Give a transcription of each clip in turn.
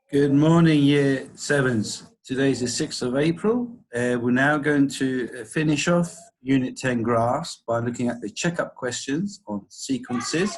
Good morning, Year 7s. Today is the 6th of April. We're now going to finish off Unit 10 graphs by looking at the checkup questions on sequences.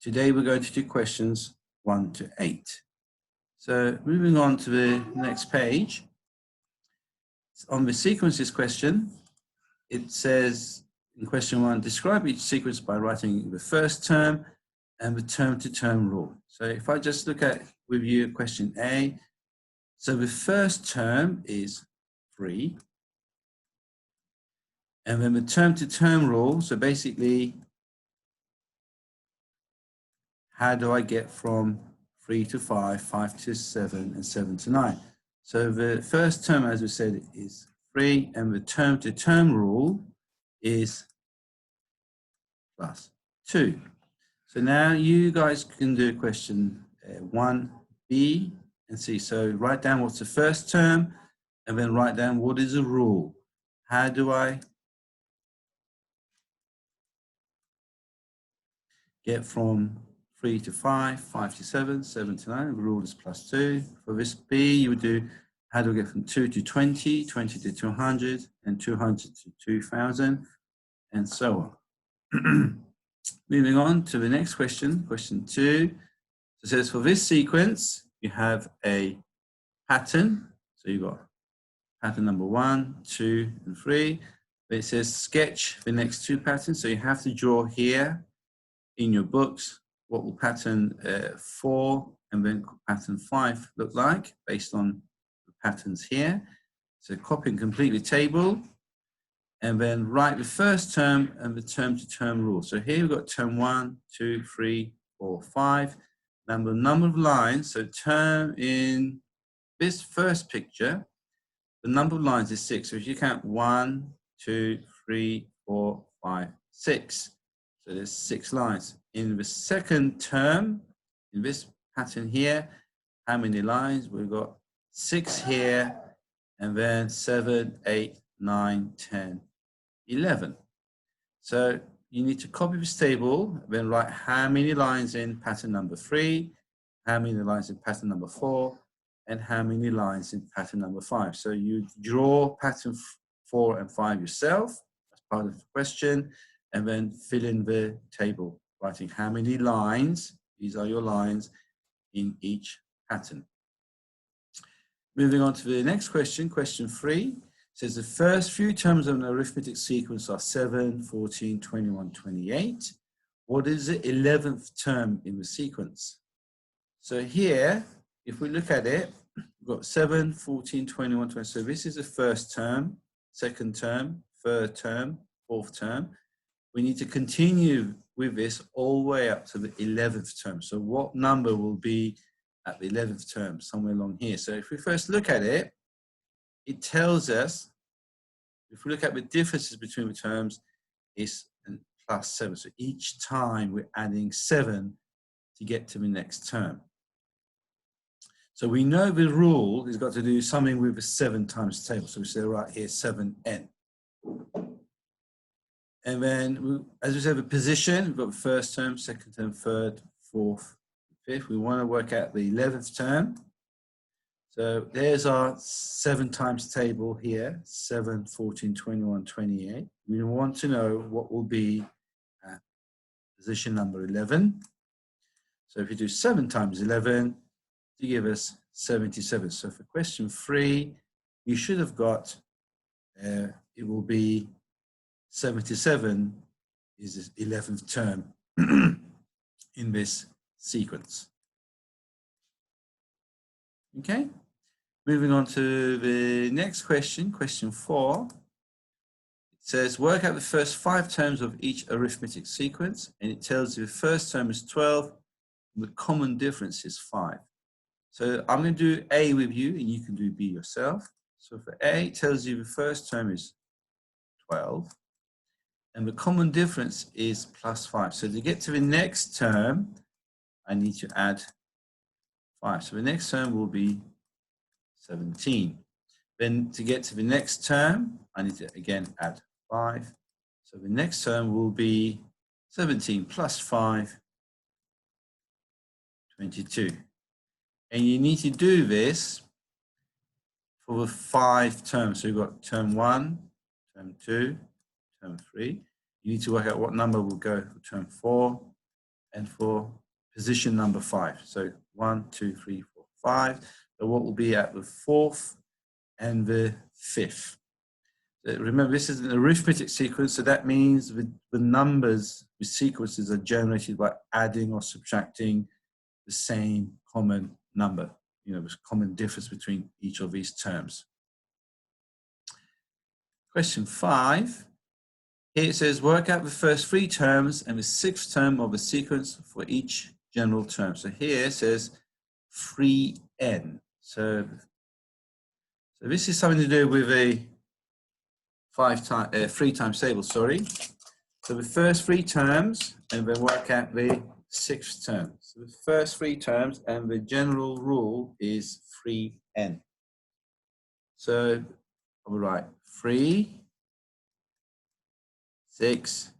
Today we're going to do questions 1 to 8. So moving on to the next page. On the sequences question, it says in question 1, describe each sequence by writing the first term and the term-to-term rule. So if I just look at with you question A, so the first term is 3, and then the term-to-term rule, so basically, how do I get from 3 to 5, 5 to 7, and 7 to 9? So the first term, as we said, is 3, and the term-to-term rule is plus 2. So now you guys can do question 1B and C. So write down what's the first term, and then write down what is the rule. How do I get from 3 to 5, 5 to 7, 7 to 9? The rule is plus 2. For this B, you would do, how do I get from 2 to 20, 20 to 200, and 200 to 2000, and so on. Moving on to the next question, question 2. It says for this sequence, you have a pattern. So you've got pattern number 1, 2, and 3. But it says sketch the next 2 patterns. So you have to draw here in your books what will pattern 4 and then pattern 5 look like based on the patterns here. So copy and complete the table, and then write the first term and the term-to-term rule. So here we've got term 1, 2, 3, 4, 5. Number of lines, so term in this first picture, the number of lines is 6. So if you count 1, 2, 3, 4, 5, 6. So there's 6 lines. In the second term, in this pattern here, how many lines? We've got 6 here, and then 7, 8, 9, 10, 11. So you need to copy this table, then write how many lines in pattern number 3, how many lines in pattern number 4, and how many lines in pattern number 5. So you draw pattern 4 and 5 yourself as part of the question, and then fill in the table, writing how many lines, these are your lines, in each pattern. Moving on to the next question, question 3. Says the first few terms of an arithmetic sequence are 7, 14, 21, 28. What is the 11th term in the sequence? So here, if we look at it, we've got 7, 14, 21, 20. So this is the first term, second term, third term, fourth term. We need to continue with this all the way up to the 11th term. So what number will be at the 11th term? Somewhere along here. So if we first look at it, it tells us, if we look at the differences between the terms, it's plus 7. So each time we're adding 7 to get to the next term. So we know the rule has got to do something with the 7 times table. So we say right here, 7n. And then, as we said, the position, we've got the first term, second term, third, fourth, fifth. We want to work out the 11th term. So there's our 7 times table here, 7, 14, 21, 28. We want to know what will be at position number 11. So if you do 7 times 11, to give us 77. So for question 3, you should have got, it will be 77 is the 11th term in this sequence. Okay? Moving on to the next question, question 4. It says, work out the first 5 terms of each arithmetic sequence, and it tells you the first term is 12, and the common difference is 5. So I'm going to do A with you, and you can do B yourself. So for A, it tells you the first term is 12, and the common difference is plus 5. So to get to the next term, I need to add 5. So the next term will be 17. Then to get to the next term, I need to again add 5. So the next term will be 17 plus 5, 22. And you need to do this for the 5 terms. So you've got term 1, term 2, term 3. You need to work out what number will go for term 4 and for position number 5. So 1, 2, 3, 4, 5. So what will be at the 4th and the 5th? So remember, this is an arithmetic sequence, so that means the numbers, the sequences are generated by adding or subtracting the same common number. You know, there's common difference between each of these terms. Question 5. Here it says, work out the first 3 terms and the 6th term of the sequence for each general term. So here it says 3n. So this is something to do with a 3 times table, sorry. So the first 3 terms, and then work out the 6th term. So the first 3 terms, and the general rule is 3n. So I will write 3, 6,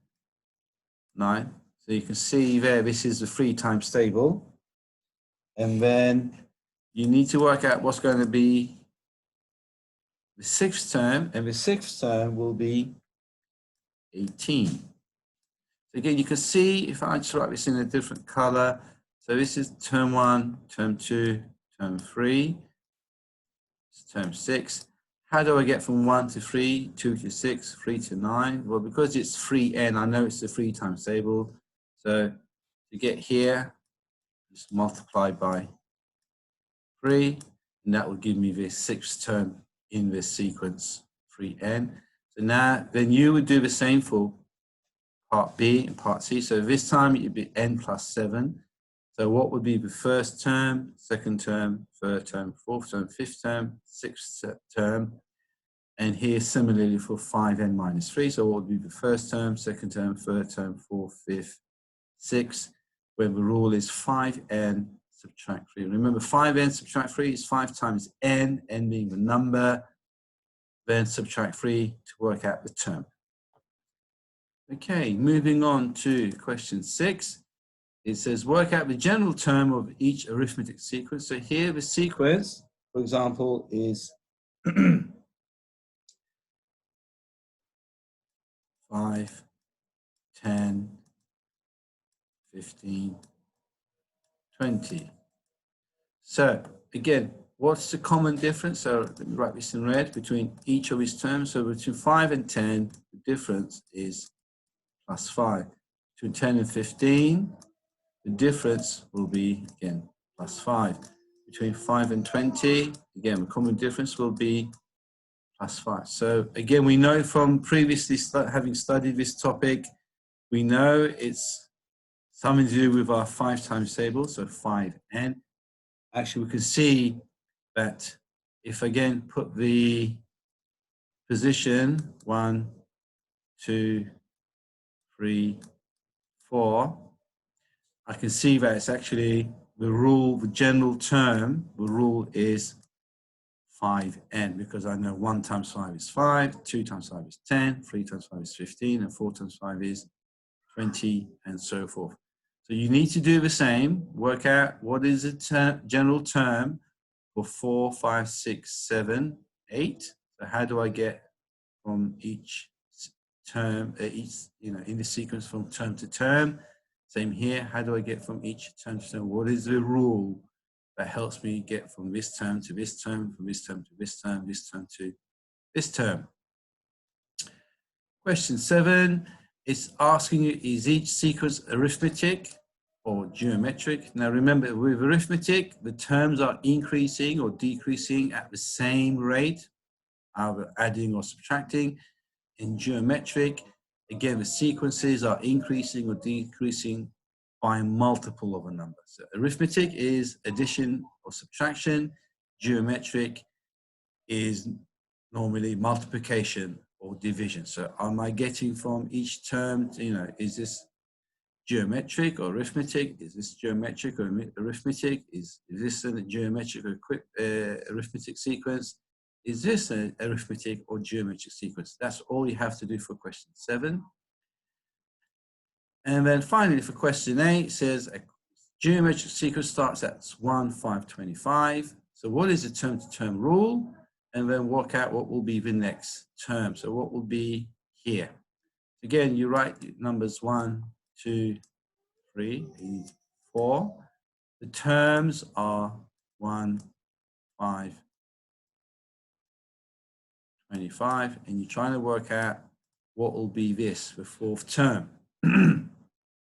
9. So you can see there, this is the 3 times table. And then you need to work out what's going to be the 6th term, and the 6th term will be 18. So again, you can see if I just write this in a different color. So this is term 1, term 2, term 3, term 6. How do I get from 1 to 3, 2 to 6, 3 to 9? Well, because it's 3n, I know it's the 3 times table. So to get here, just multiply by 3, and that will give me the 6th term in this sequence, 3n. So now, then you would do the same for part B and part C. So this time it would be n plus 7. So what would be the first term, 2nd term, 3rd term, 4th term, 5th term, 6th term? And here similarly for 5n minus 3. So what would be the first term, 2nd term, 3rd term, 4th, 5th, 6th, where the rule is 5n subtract 3. Remember, 5n subtract 3 is 5 times n being the number, then subtract 3 to work out the term. Okay, moving on to question 6. It says, work out the general term of each arithmetic sequence. So here the sequence, for example, is 5, 10, 15, 20. So again, what's the common difference? So let me write this in red between each of these terms. So between 5 and 10, the difference is plus 5. Between 10 and 15, the difference will be, again, plus 5. Between 5 and 20, again, the common difference will be plus 5. So again, we know from previously having studied this topic, we know it's something to do with our 5 times table, so 5n. Actually, we can see that if, again, put the position 1, 2, 3, 4, I can see that it's actually the rule, the general term, the rule is 5n, because I know 1 times 5 is 5, 2 times 5 is 10, 3 times 5 is 15, and 4 times 5 is 20, and so forth. So you need to do the same, work out what is the general term for 4, 5, 6, 7, 8. So how do I get from each term, in the sequence from term to term? Same here, how do I get from each term to term? What is the rule that helps me get from this term to this term, from this term to this term, this term to this term? Question 7 is asking you, is each sequence arithmetic or geometric? Now remember, with arithmetic, the terms are increasing or decreasing at the same rate, either adding or subtracting. In geometric, again, the sequences are increasing or decreasing by a multiple of a number. So arithmetic is addition or subtraction. Geometric is normally multiplication or division. So am I getting from each term, is this geometric or arithmetic? Is this geometric or arithmetic? Is this a geometric or arithmetic sequence? Is this an arithmetic or geometric sequence? That's all you have to do for question 7. And then finally for question 8, it says geometric sequence starts at 1, 5, 25. So what is the term-to-term rule? And then work out what will be the next term. So what will be here? Again, you write numbers 1, 2, 3, 4. The terms are 1, 5, 25, and you're trying to work out what will be this, the fourth term.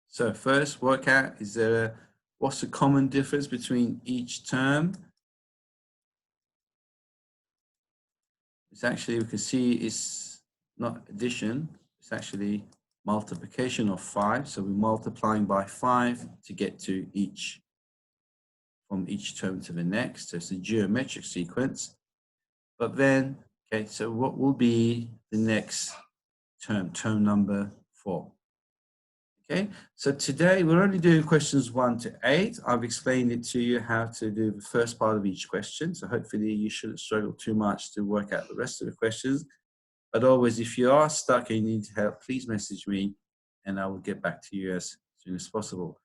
So first, work out, what's the common difference between each term? It's actually, we can see it's not addition, it's actually multiplication of 5. So we're multiplying by 5 to get to from each term to the next. So it's a geometric sequence. But then, okay, so what will be the next term number 4? Okay, so today we're only doing questions 1 to 8. I've explained it to you how to do the first part of each question. So hopefully you shouldn't struggle too much to work out the rest of the questions. But always, if you are stuck and you need help, please message me and I will get back to you as soon as possible.